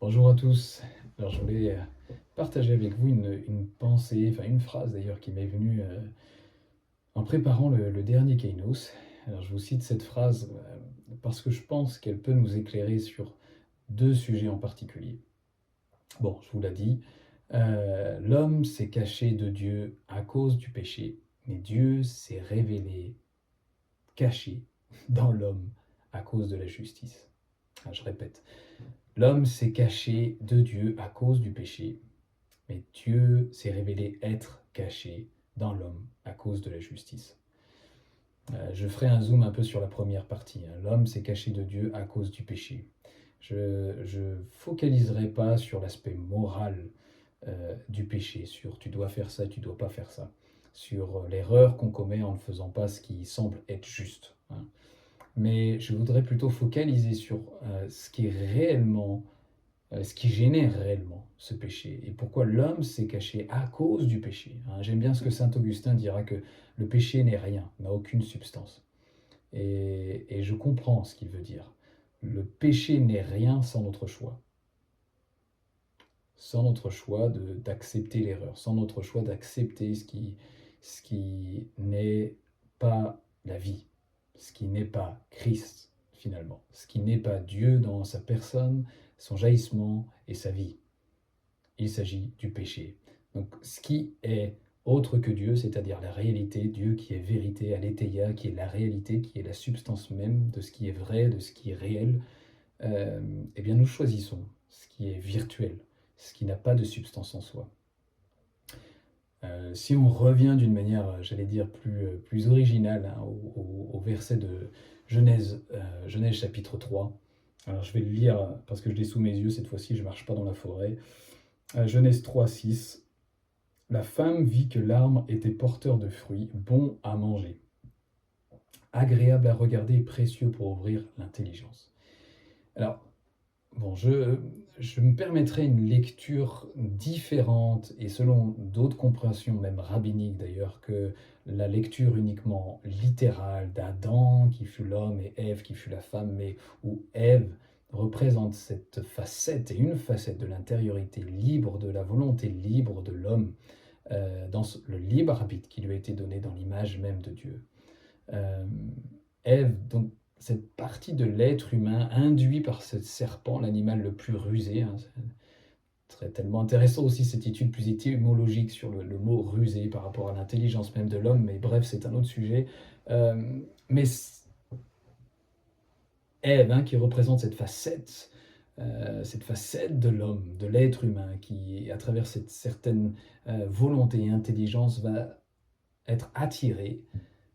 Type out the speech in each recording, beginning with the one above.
Bonjour à tous. Alors je voulais partager avec vous une pensée, enfin une phrase d'ailleurs qui m'est venue en préparant le dernier Kainos. Alors je vous cite cette phrase parce que je pense qu'elle peut nous éclairer sur deux sujets en particulier. Bon, je vous l'ai dit, l'homme s'est caché de Dieu à cause du péché, mais Dieu s'est révélé caché dans l'homme à cause de la justice. Je répète, l'homme s'est caché de Dieu à cause du péché, mais Dieu s'est révélé être caché dans l'homme à cause de la justice. Je ferai un zoom un peu sur la première partie. L'homme s'est caché de Dieu à cause du péché. Je ne focaliserai pas sur l'aspect moral du péché, sur tu dois faire ça, tu dois pas faire ça, sur l'erreur qu'on commet en ne faisant pas ce qui semble être juste. Mais je voudrais plutôt focaliser sur ce qui est réellement ce qui génère réellement ce péché et pourquoi l'homme s'est caché à cause du péché. J'aime bien ce que saint Augustin dira que le péché n'est rien, n'a aucune substance. Et je comprends ce qu'il veut dire. Le péché n'est rien sans notre choix. Sans notre choix d'accepter l'erreur, sans notre choix d'accepter ce qui n'est pas la vie, ce qui n'est pas Christ finalement, ce qui n'est pas Dieu dans sa personne, son jaillissement et sa vie. Il s'agit du péché. Donc ce qui est autre que Dieu, c'est-à-dire la réalité, Dieu qui est vérité, aletheia, qui est la réalité, qui est la substance même de ce qui est vrai, de ce qui est réel, eh bien nous choisissons ce qui est virtuel, ce qui n'a pas de substance en soi. Si on revient d'une manière, j'allais dire, plus originale au verset de Genèse, Genèse chapitre 3, alors je vais le lire parce que je l'ai sous mes yeux cette fois-ci, je ne marche pas dans la forêt. Genèse 3, 6. La femme vit que l'arbre était porteur de fruits, bon à manger, agréable à regarder et précieux pour ouvrir l'intelligence. Alors, bon, je me permettrai une lecture différente et selon d'autres compréhensions, même rabbiniques d'ailleurs, que la lecture uniquement littérale d'Adam qui fut l'homme et Ève qui fut la femme, mais où Ève représente cette facette et une facette de l'intériorité libre, de la volonté libre de l'homme, dans le libre arbitre qui lui a été donné dans l'image même de Dieu. Euh, Ève, donc cette partie de l'être humain induit par ce serpent, l'animal le plus rusé, serait tellement intéressant aussi cette étude plus étymologique sur le mot rusé par rapport à l'intelligence même de l'homme, mais bref, c'est un autre sujet. Mais Ève, qui représente cette facette de l'homme, de l'être humain, qui, à travers cette certaine volonté et intelligence, va être attiré,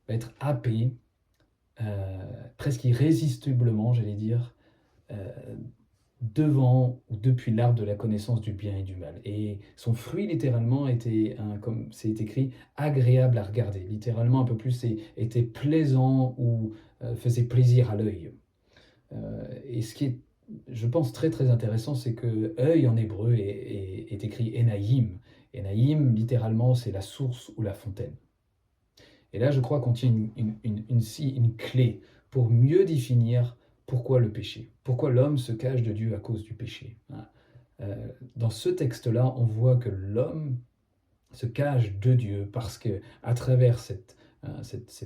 va être happé, presque irrésistiblement, j'allais dire, euh, devant ou depuis l'arbre de la connaissance du bien et du mal. Et son fruit, littéralement, était, comme c'est écrit, agréable à regarder. Littéralement, un peu plus, était plaisant ou faisait plaisir à l'œil. Et ce qui est, je pense, très très intéressant, c'est que œil en hébreu est écrit Enaïm. Enaïm, littéralement, c'est la source ou la fontaine. Et là, je crois qu'on tient une clé pour mieux définir pourquoi le péché, pourquoi l'homme se cache de Dieu à cause du péché. Dans ce texte-là, on voit que l'homme se cache de Dieu parce que à travers cette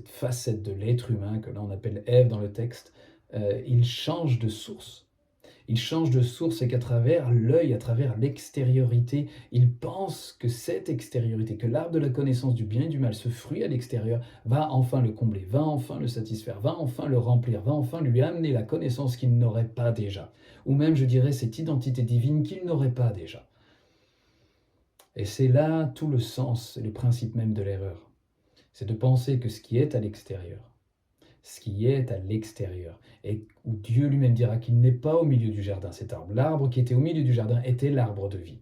facette de l'être humain que là on appelle Ève dans le texte, il change de source. Il change de source et qu'à travers l'œil, à travers l'extériorité, il pense que cette extériorité, que l'arbre de la connaissance du bien et du mal, ce fruit à l'extérieur, va enfin le combler, va enfin le satisfaire, va enfin le remplir, va enfin lui amener la connaissance qu'il n'aurait pas déjà. Ou même, je dirais, cette identité divine qu'il n'aurait pas déjà. Et c'est là tout le sens et le principe même de l'erreur. C'est de penser que ce qui est à l'extérieur, ce qui est à l'extérieur, et où Dieu lui-même dira qu'il n'est pas au milieu du jardin, cet arbre. L'arbre qui était au milieu du jardin était l'arbre de vie.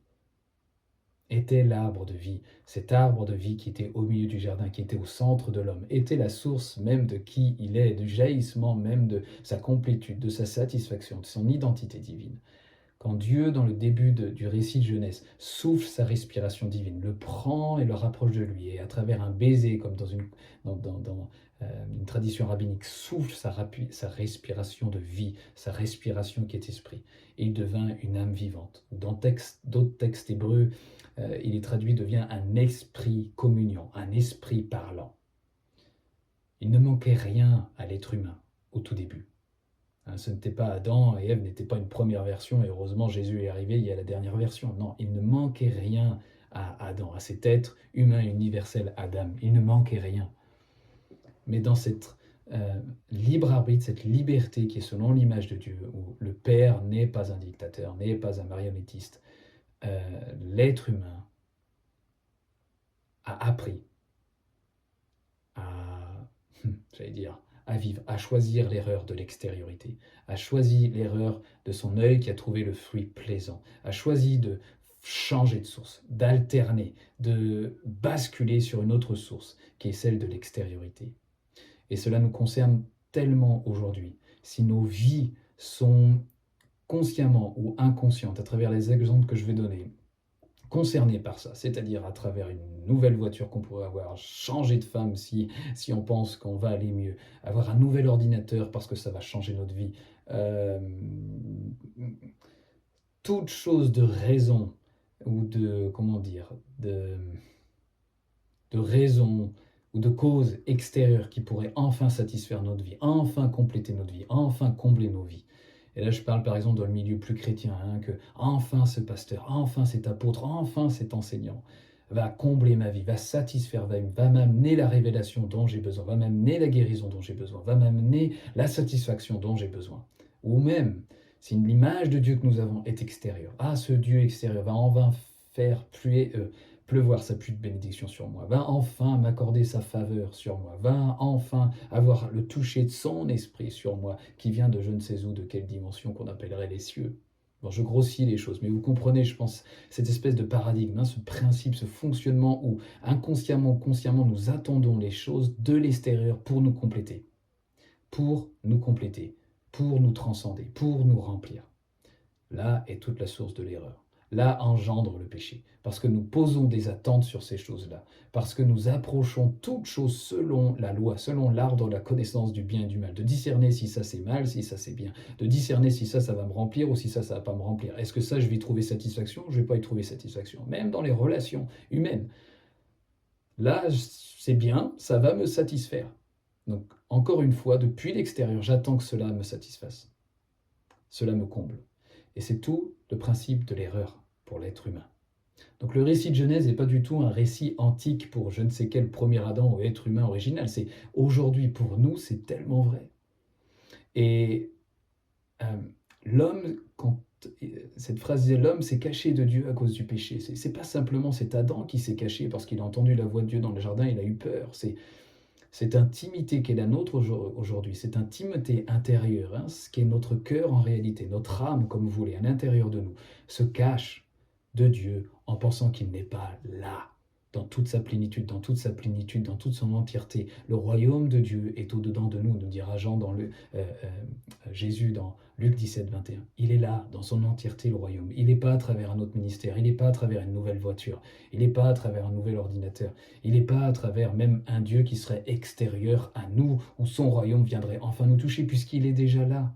Était l'arbre de vie. Cet arbre de vie qui était au milieu du jardin, qui était au centre de l'homme, était la source même de qui il est, du jaillissement même de sa complétude, de sa satisfaction, de son identité divine. Quand Dieu, dans le début du récit de Genèse, souffle sa respiration divine, le prend et le rapproche de lui, et à travers un baiser, comme dans une tradition rabbinique, souffle sa respiration de vie, sa respiration qui est esprit, et il devint une âme vivante. Dans d'autres textes hébreux, il est traduit, devient un esprit communion, un esprit parlant. Il ne manquait rien à l'être humain au tout début. Ce n'était pas Adam et Ève n'étaient pas une première version, et heureusement Jésus est arrivé, il y a la dernière version. Non, il ne manquait rien à Adam, à cet être humain universel Adam. Il ne manquait rien. Mais dans cette libre arbitre, cette liberté qui est selon l'image de Dieu, où le Père n'est pas un dictateur, n'est pas un marionnettiste, l'être humain a appris à, à vivre, à choisir l'erreur de l'extériorité, a choisi l'erreur de son œil qui a trouvé le fruit plaisant, a choisi de changer de source, d'alterner, de basculer sur une autre source qui est celle de l'extériorité. Et cela nous concerne tellement aujourd'hui. Si nos vies sont consciemment ou inconscientes, à travers les exemples que je vais donner, concernées par ça, c'est-à-dire à travers une nouvelle voiture qu'on pourrait avoir, changer de femme si on pense qu'on va aller mieux, avoir un nouvel ordinateur parce que ça va changer notre vie, toute chose de raison ou de raison ou de cause extérieure qui pourrait enfin satisfaire notre vie, enfin compléter notre vie, enfin combler nos vies. Et là, je parle par exemple dans le milieu plus chrétien, que enfin ce pasteur, enfin cet apôtre, enfin cet enseignant va combler ma vie, va satisfaire, va m'amener la révélation dont j'ai besoin, va m'amener la guérison dont j'ai besoin, va m'amener la satisfaction dont j'ai besoin. Ou même, si l'image de Dieu que nous avons est extérieure, ce Dieu extérieur va enfin faire pleuvoir sa pluie de bénédiction sur moi, va enfin m'accorder sa faveur sur moi, va enfin avoir le toucher de son esprit sur moi, qui vient de je ne sais où, de quelle dimension qu'on appellerait les cieux. Bon, je grossis les choses, mais vous comprenez, je pense, cette espèce de paradigme, ce principe, ce fonctionnement où inconsciemment, consciemment, nous attendons les choses de l'extérieur pour nous compléter, pour nous transcender, pour nous remplir. Là est toute la source de l'erreur. Là engendre le péché, parce que nous posons des attentes sur ces choses-là, parce que nous approchons toutes choses selon la loi, selon l'art de la connaissance du bien et du mal, de discerner si ça c'est mal, si ça c'est bien, de discerner si ça va me remplir ou si ça va pas me remplir. Est-ce que ça je vais y trouver satisfaction ou je vais pas y trouver satisfaction? Même dans les relations humaines. Là c'est bien, ça va me satisfaire. Donc encore une fois, depuis l'extérieur, j'attends que cela me satisfasse. Cela me comble. Et c'est tout le principe de l'erreur pour l'être humain. Donc le récit de Genèse n'est pas du tout un récit antique pour je ne sais quel premier Adam ou être humain original. C'est aujourd'hui pour nous, c'est tellement vrai. Et l'homme, cette phrase disait l'homme s'est caché de Dieu à cause du péché. C'est pas simplement cet Adam qui s'est caché parce qu'il a entendu la voix de Dieu dans le jardin, il a eu peur. C'est cette intimité qui est la nôtre aujourd'hui, cette intimité intérieure, ce qui est notre cœur en réalité, notre âme, comme vous voulez, à l'intérieur de nous, se cache de Dieu en pensant qu'il n'est pas là, dans toute sa plénitude, dans toute sa plénitude, dans toute son entièreté. Le royaume de Dieu est au-dedans de nous, nous dira Jean Jésus dans Luc 17, 21. Il est là, dans son entièreté, le royaume. Il n'est pas à travers un autre ministère, il n'est pas à travers une nouvelle voiture, il n'est pas à travers un nouvel ordinateur, il n'est pas à travers même un Dieu qui serait extérieur à nous, où son royaume viendrait enfin nous toucher, puisqu'il est déjà là.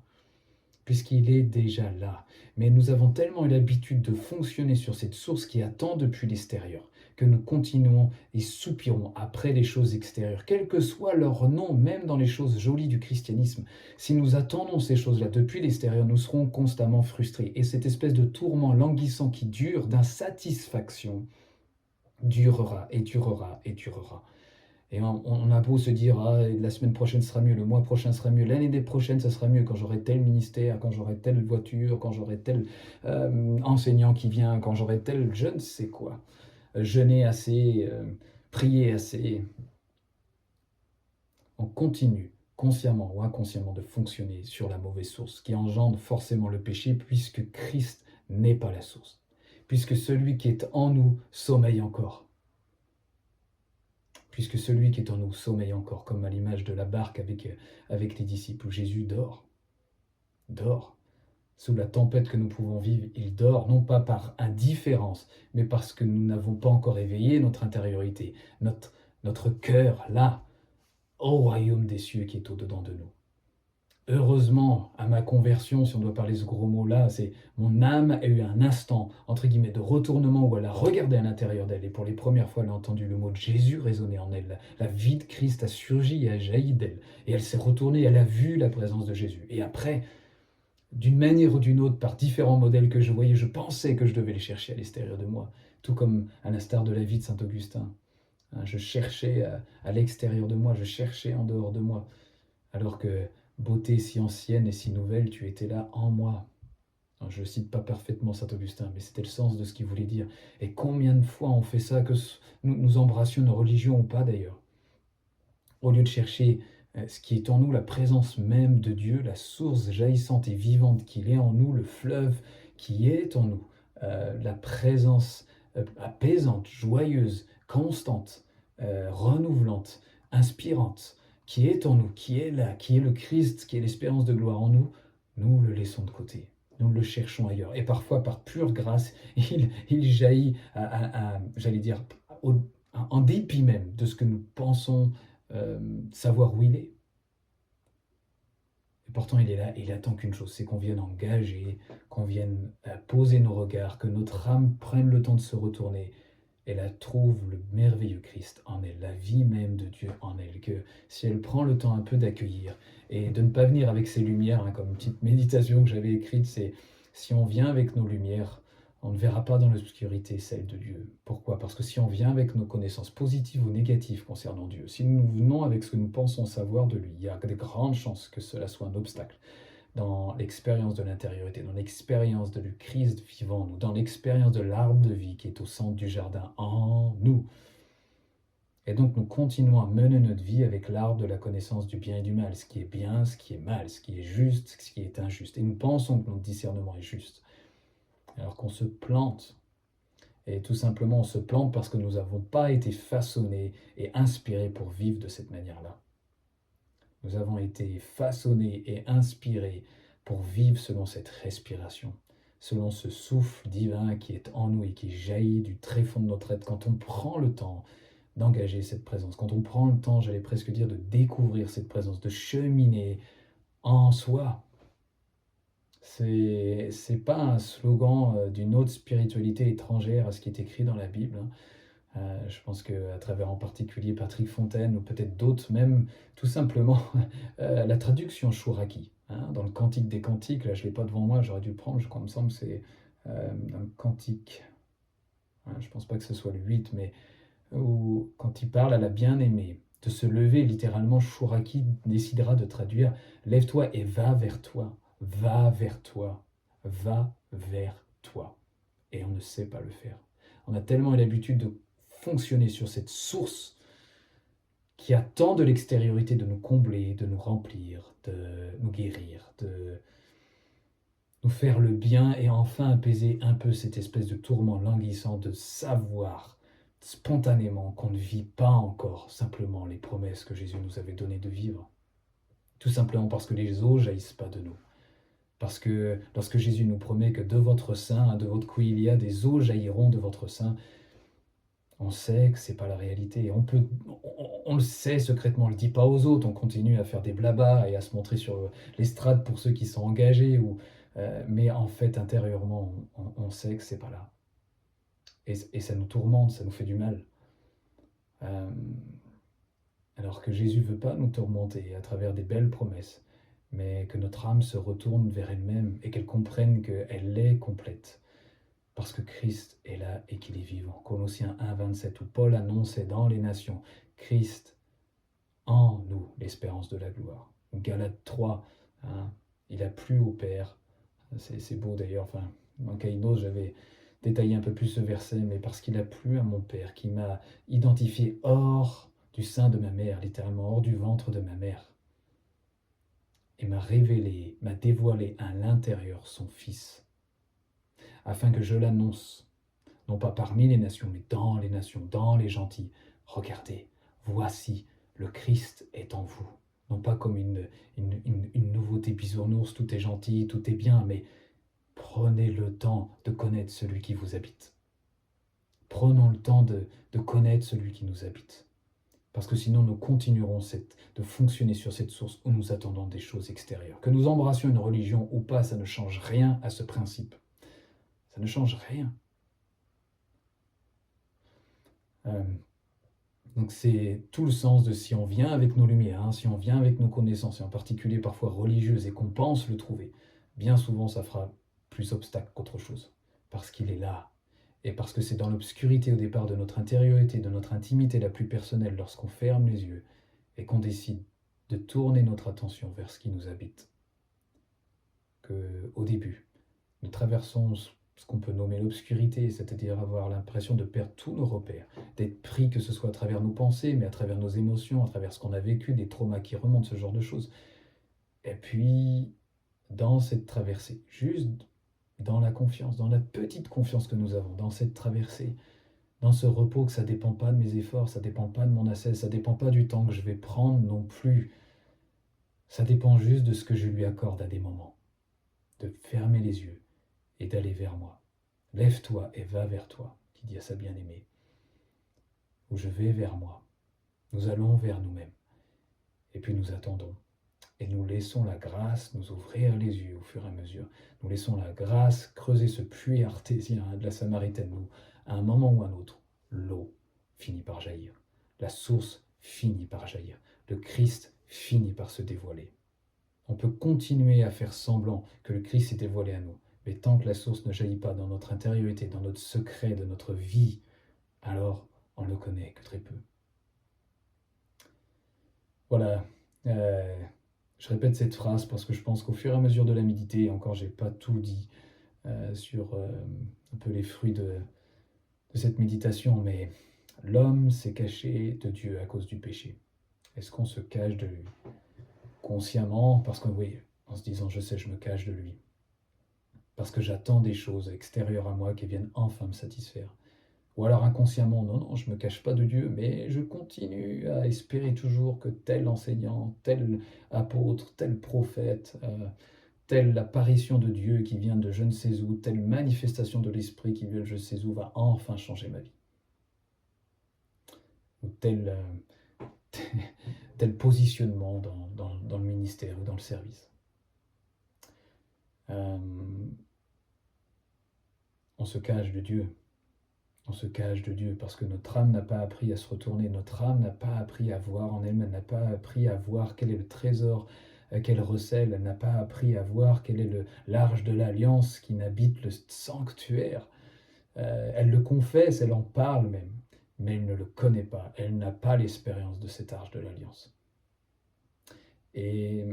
Puisqu'il est déjà là. Mais nous avons tellement eu l'habitude de fonctionner sur cette source qui attend depuis l'extérieur, que nous continuons et soupirons après les choses extérieures, quel que soit leur nom, même dans les choses jolies du christianisme. Si nous attendons ces choses-là depuis l'extérieur, nous serons constamment frustrés. Et cette espèce de tourment languissant qui dure d'insatisfaction durera et durera et durera. Et on a beau se dire, la semaine prochaine sera mieux, le mois prochain sera mieux, l'année prochaine ça sera mieux, quand j'aurai tel ministère, quand j'aurai telle voiture, quand j'aurai tel enseignant qui vient, quand j'aurai tel je ne sais quoi, jeûner assez, prier assez. On continue, consciemment ou inconsciemment, de fonctionner sur la mauvaise source, qui engendre forcément le péché, puisque Christ n'est pas la source, puisque celui qui est en nous sommeille encore. Puisque celui qui est en nous sommeille encore, comme à l'image de la barque avec les disciples, où Jésus dort. sous la tempête que nous pouvons vivre, il dort, non pas par indifférence, mais parce que nous n'avons pas encore éveillé notre intériorité, notre cœur là, au royaume des cieux qui est au-dedans de nous. Heureusement, à ma conversion, si on doit parler ce gros mot-là, c'est mon âme a eu un instant, entre guillemets, de retournement où elle a regardé à l'intérieur d'elle et pour les premières fois, elle a entendu le mot de Jésus résonner en elle. La vie de Christ a surgi et a jailli d'elle. Et elle s'est retournée, elle a vu la présence de Jésus. Et après, d'une manière ou d'une autre, par différents modèles que je voyais, je pensais que je devais les chercher à l'extérieur de moi, tout comme à l'instar de la vie de saint Augustin. Je cherchais à l'extérieur de moi, je cherchais en dehors de moi, alors que beauté si ancienne et si nouvelle, tu étais là en moi. Alors, je ne cite pas parfaitement saint Augustin, mais c'était le sens de ce qu'il voulait dire. Et combien de fois on fait ça, que nous embrassions nos religions ou pas d'ailleurs, au lieu de chercher ce qui est en nous, la présence même de Dieu, la source jaillissante et vivante qu'il est en nous, le fleuve qui est en nous, la présence apaisante, joyeuse, constante, renouvelante, inspirante, qui est en nous, qui est là, qui est le Christ, qui est l'espérance de gloire en nous, nous le laissons de côté. Nous le cherchons ailleurs. Et parfois, par pure grâce, il jaillit, j'allais dire, en dépit même de ce que nous pensons savoir où il est. Et pourtant, il est là et il attend qu'une chose, c'est qu'on vienne engager, qu'on vienne poser nos regards, que notre âme prenne le temps de se retourner et la trouve le merveilleux Christ en elle, la vie même de Dieu en elle, que si elle prend le temps un peu d'accueillir et de ne pas venir avec ses lumières, comme une petite méditation que j'avais écrite, c'est si on vient avec nos lumières, on ne verra pas dans l'obscurité celle de Dieu. Pourquoi? Parce que si on vient avec nos connaissances positives ou négatives concernant Dieu, si nous venons avec ce que nous pensons savoir de lui, il y a de grandes chances que cela soit un obstacle dans l'expérience de l'intériorité, dans l'expérience de le Christ vivant en nous, dans l'expérience de l'arbre de vie qui est au centre du jardin en nous. Et donc nous continuons à mener notre vie avec l'arbre de la connaissance du bien et du mal, ce qui est bien, ce qui est mal, ce qui est juste, ce qui est injuste. Et nous pensons que notre discernement est juste, alors qu'on se plante. Et tout simplement, on se plante parce que nous n'avons pas été façonnés et inspirés pour vivre de cette manière-là. Nous avons été façonnés et inspirés pour vivre selon cette respiration, selon ce souffle divin qui est en nous et qui jaillit du tréfonds de notre être quand on prend le temps d'engager cette présence, quand on prend le temps, j'allais presque dire, de découvrir cette présence, de cheminer en soi. C'est pas un slogan d'une autre spiritualité étrangère à ce qui est écrit dans la Bible. Je pense qu'à travers en particulier Patrick Fontaine ou peut-être d'autres, même tout simplement la traduction Chouraki, dans le Cantique des Cantiques, là je ne l'ai pas devant moi, j'aurais dû le prendre, je crois, il me semble que c'est un cantique, je ne pense pas que ce soit le 8, mais où, quand il parle à la bien-aimée, de se lever, littéralement Chouraki décidera de traduire « Lève-toi et va vers toi, va vers toi, va vers toi ». Et on ne sait pas le faire. On a tellement eu l'habitude de fonctionner sur cette source qui attend de l'extériorité de nous combler, de nous remplir, de nous guérir, de nous faire le bien et enfin apaiser un peu cette espèce de tourment languissant de savoir spontanément qu'on ne vit pas encore simplement les promesses que Jésus nous avait données de vivre. Tout simplement parce que les eaux jaillissent pas de nous. Parce que lorsque Jésus nous promet que de votre sein, de votre couillia, des eaux jailliront de votre sein, on sait que ce n'est pas la réalité. On le sait secrètement, on ne le dit pas aux autres, on continue à faire des blabas et à se montrer sur l'estrade pour ceux qui sont engagés, mais en fait, intérieurement, on sait que ce n'est pas là. Et ça nous tourmente, ça nous fait du mal. Alors que Jésus ne veut pas nous tourmenter à travers des belles promesses, mais que notre âme se retourne vers elle-même et qu'elle comprenne qu'elle est complète. Parce que Christ est là et qu'il est vivant. Colossiens 1, 27, où Paul annonçait dans les nations, Christ en nous, l'espérance de la gloire. Galates 3, il a plu au Père. C'est beau d'ailleurs, dans Kainos, j'avais détaillé un peu plus ce verset, mais parce qu'il a plu à mon Père, qui m'a identifié hors du sein de ma mère, littéralement hors du ventre de ma mère, et m'a révélé, m'a dévoilé à l'intérieur son Fils, afin que je l'annonce, non pas parmi les nations, mais dans les nations, dans les gentils. Regardez, voici, le Christ est en vous. Non pas comme une nouveauté bisounours, tout est gentil, tout est bien, mais Prenez le temps de connaître celui qui vous habite. Prenons le temps de connaître celui qui nous habite. Parce que sinon, nous continuerons de fonctionner sur cette source où nous attendons des choses extérieures. Que nous embrassions une religion ou pas, ça ne change rien à ce principe. Ça ne change rien. Donc c'est tout le sens de si on vient avec nos lumières, hein, si on vient avec nos connaissances, et en particulier parfois religieuses, et qu'on pense le trouver, bien souvent ça fera plus obstacle qu'autre chose. Parce qu'il est là. Et parce que c'est dans l'obscurité au départ de notre intériorité, de notre intimité la plus personnelle, lorsqu'on ferme les yeux et qu'on décide de tourner notre attention vers ce qui nous habite, qu'au début, nous traversons ce qu'on peut nommer l'obscurité, c'est-à-dire avoir l'impression de perdre tous nos repères, d'être pris que ce soit à travers nos pensées, mais à travers nos émotions, à travers ce qu'on a vécu, des traumas qui remontent, ce genre de choses. Et puis, dans cette traversée, juste dans la confiance, dans la petite confiance que nous avons, dans cette traversée, dans ce repos, que ça ne dépend pas de mes efforts, ça ne dépend pas de mon ascèse, ça ne dépend pas du temps que je vais prendre non plus. Ça dépend juste de ce que je lui accorde à des moments, de fermer les yeux et d'aller vers moi. Lève-toi et va vers toi, qui dit à sa bien-aimée, ou je vais vers moi. Nous allons vers nous-mêmes. Et puis nous attendons. Et nous laissons la grâce nous ouvrir les yeux au fur et à mesure. Nous laissons la grâce creuser ce puits artésien de la Samaritaine où, à un moment ou un autre, l'eau finit par jaillir. La source finit par jaillir. Le Christ finit par se dévoiler. On peut continuer à faire semblant que le Christ s'est dévoilé à nous. Mais tant que la source ne jaillit pas dans notre intériorité, dans notre secret de notre vie, alors on ne le connaît que très peu. Voilà. Je répète cette phrase parce que je pense qu'au fur et à mesure de la méditer, et encore j'ai pas tout dit sur un peu les fruits de cette méditation, mais l'homme s'est caché de Dieu à cause du péché. Est-ce qu'on se cache de lui consciemment? Parce que oui, en se disant je sais, je me cache de lui. Parce que j'attends des choses extérieures à moi qui viennent enfin me satisfaire. Ou alors inconsciemment, non, non, je ne me cache pas de Dieu, mais je continue à espérer toujours que tel enseignant, tel apôtre, tel prophète, telle apparition de Dieu qui vient de je ne sais où, telle manifestation de l'Esprit qui vient de je ne sais où va enfin changer ma vie. Ou tel positionnement dans le ministère ou dans le service. On se cache de Dieu. On se cache de Dieu parce que notre âme n'a pas appris à se retourner, notre âme n'a pas appris à voir en elle-même, n'a pas appris à voir quel est le trésor qu'elle recèle, elle n'a pas appris à voir quel est l'arche de l'alliance qui n'habite le sanctuaire. Elle le confesse, elle en parle même, mais elle ne le connaît pas, elle n'a pas l'expérience de cette arche de l'alliance. Et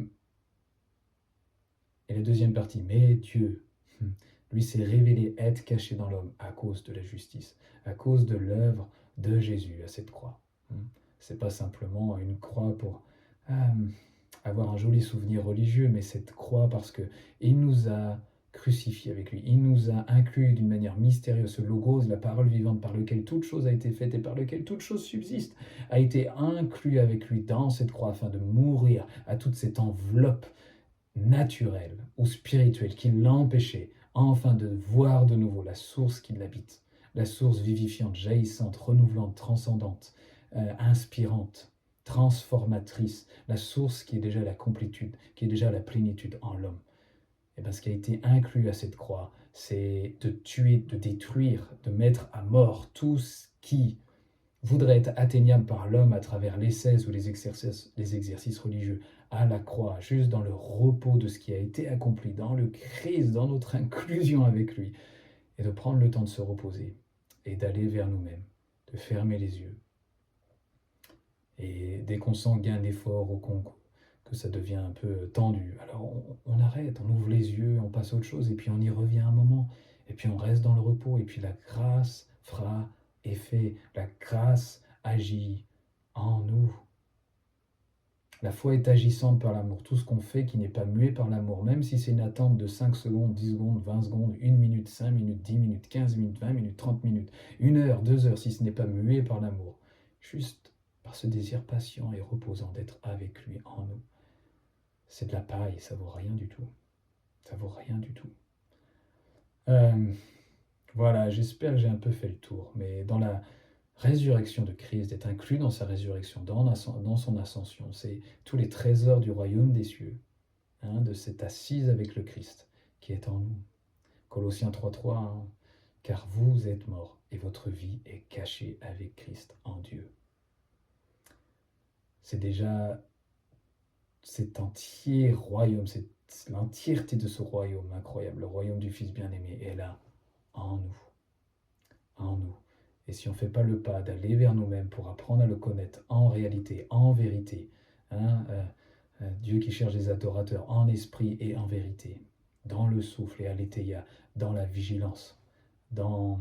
la deuxième partie, mais Dieu, lui s'est révélé être caché dans l'homme à cause de la justice, à cause de l'œuvre de Jésus à cette croix. C'est pas simplement une croix pour avoir un joli souvenir religieux, mais cette croix parce que il nous a crucifiés avec lui, il nous a inclus d'une manière mystérieuse, ce logos, la parole vivante par lequel toute chose a été faite et par lequel toute chose subsiste, a été inclus avec lui dans cette croix afin de mourir à toute cette enveloppe naturelle ou spirituelle qui l'empêchait enfin de voir de nouveau la source qui l'habite, la source vivifiante, jaillissante, renouvelante, transcendante, inspirante, transformatrice, la source qui est déjà la complétude, qui est déjà la plénitude en l'homme. Et bien, ce qui a été inclus à cette croix, c'est de tuer, de détruire, de mettre à mort tout ce qui voudrait être atteignable par l'homme à travers l'ascèse ou les exercices religieux à la croix, juste dans le repos de ce qui a été accompli, dans le Christ, dans notre inclusion avec lui, et de prendre le temps de se reposer et d'aller vers nous-mêmes, de fermer les yeux. Et dès qu'on sent qu'il y a un effort ou que ça devient un peu tendu, alors on arrête, on ouvre les yeux, on passe à autre chose, et puis on y revient un moment, et puis on reste dans le repos, et puis la grâce fera effet, la grâce agit en nous. La foi est agissante par l'amour. Tout ce qu'on fait qui n'est pas muet par l'amour, même si c'est une attente de 5 secondes, 10 secondes, 20 secondes, 1 minute, 5 minutes, 10 minutes, 15 minutes, 20 minutes, 30 minutes, 1 heure, 2 heures, si ce n'est pas muet par l'amour, juste par ce désir patient et reposant d'être avec lui en nous. C'est de la paille, ça vaut rien du tout. Ça vaut rien du tout. Euh, voilà, j'espère que j'ai un peu fait le tour, mais dans la résurrection de Christ, d'être inclus dans sa résurrection, dans son ascension, c'est tous les trésors du royaume des cieux, hein, de cette assise avec le Christ qui est en nous. Colossiens 3.3, hein, car vous êtes morts et votre vie est cachée avec Christ en Dieu. C'est déjà cet entier royaume, c'est l'entièreté de ce royaume incroyable, le royaume du Fils bien-aimé est là, en nous, en nous. Et si on ne fait pas le pas d'aller vers nous-mêmes pour apprendre à le connaître en réalité, en vérité, hein, Dieu qui cherche des adorateurs en esprit et en vérité, dans le souffle et aletheia, dans la vigilance, dans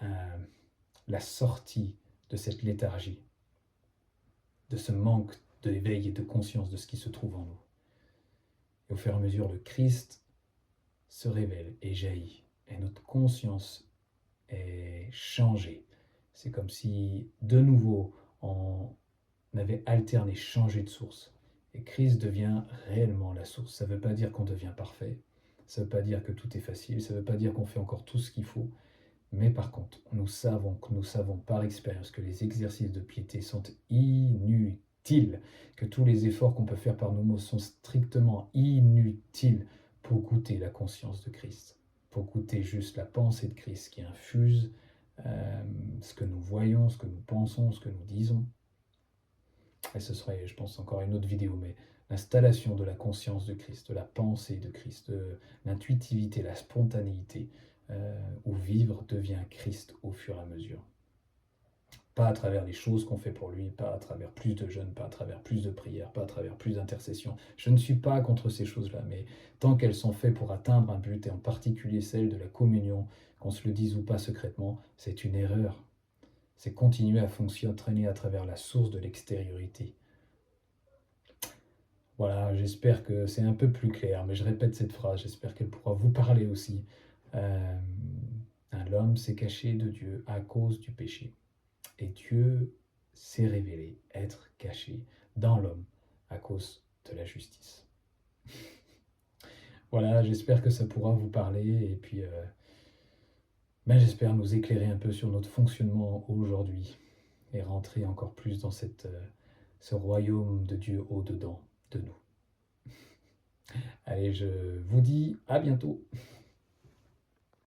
euh, la sortie de cette léthargie, de ce manque d'éveil et de conscience de ce qui se trouve en nous. Et au fur et à mesure, le Christ se révèle et jaillit, et notre conscience est changée. C'est comme si, de nouveau, on avait alterné, changé de source. Et Christ devient réellement la source. Ça ne veut pas dire qu'on devient parfait, ça ne veut pas dire que tout est facile, ça ne veut pas dire qu'on fait encore tout ce qu'il faut, mais par contre, nous savons par expérience que les exercices de piété sont inutiles, que tous les efforts qu'on peut faire par nos mots sont strictement inutiles pour goûter la conscience de Christ, pour goûter juste la pensée de Christ qui infuse ce que nous voyons, ce que nous pensons, ce que nous disons. Et ce serait, je pense, encore une autre vidéo, mais l'installation de la conscience de Christ, de la pensée de Christ, de l'intuitivité, la spontanéité, où vivre devient Christ au fur et à mesure. Pas à travers les choses qu'on fait pour lui, pas à travers plus de jeûnes, pas à travers plus de prières, pas à travers plus d'intercessions. Je ne suis pas contre ces choses-là, mais tant qu'elles sont faites pour atteindre un but, et en particulier celle de la communion, qu'on se le dise ou pas secrètement, c'est une erreur. C'est continuer à fonctionner à travers la source de l'extériorité. Voilà, j'espère que c'est un peu plus clair, mais je répète cette phrase, j'espère qu'elle pourra vous parler aussi. Euh, L'homme s'est caché de Dieu à cause du péché. Et Dieu s'est révélé être caché dans l'homme à cause de la justice. Voilà, j'espère que ça pourra vous parler et puis j'espère nous éclairer un peu sur notre fonctionnement aujourd'hui et rentrer encore plus dans ce royaume de Dieu au-dedans de nous. Allez, je vous dis à bientôt.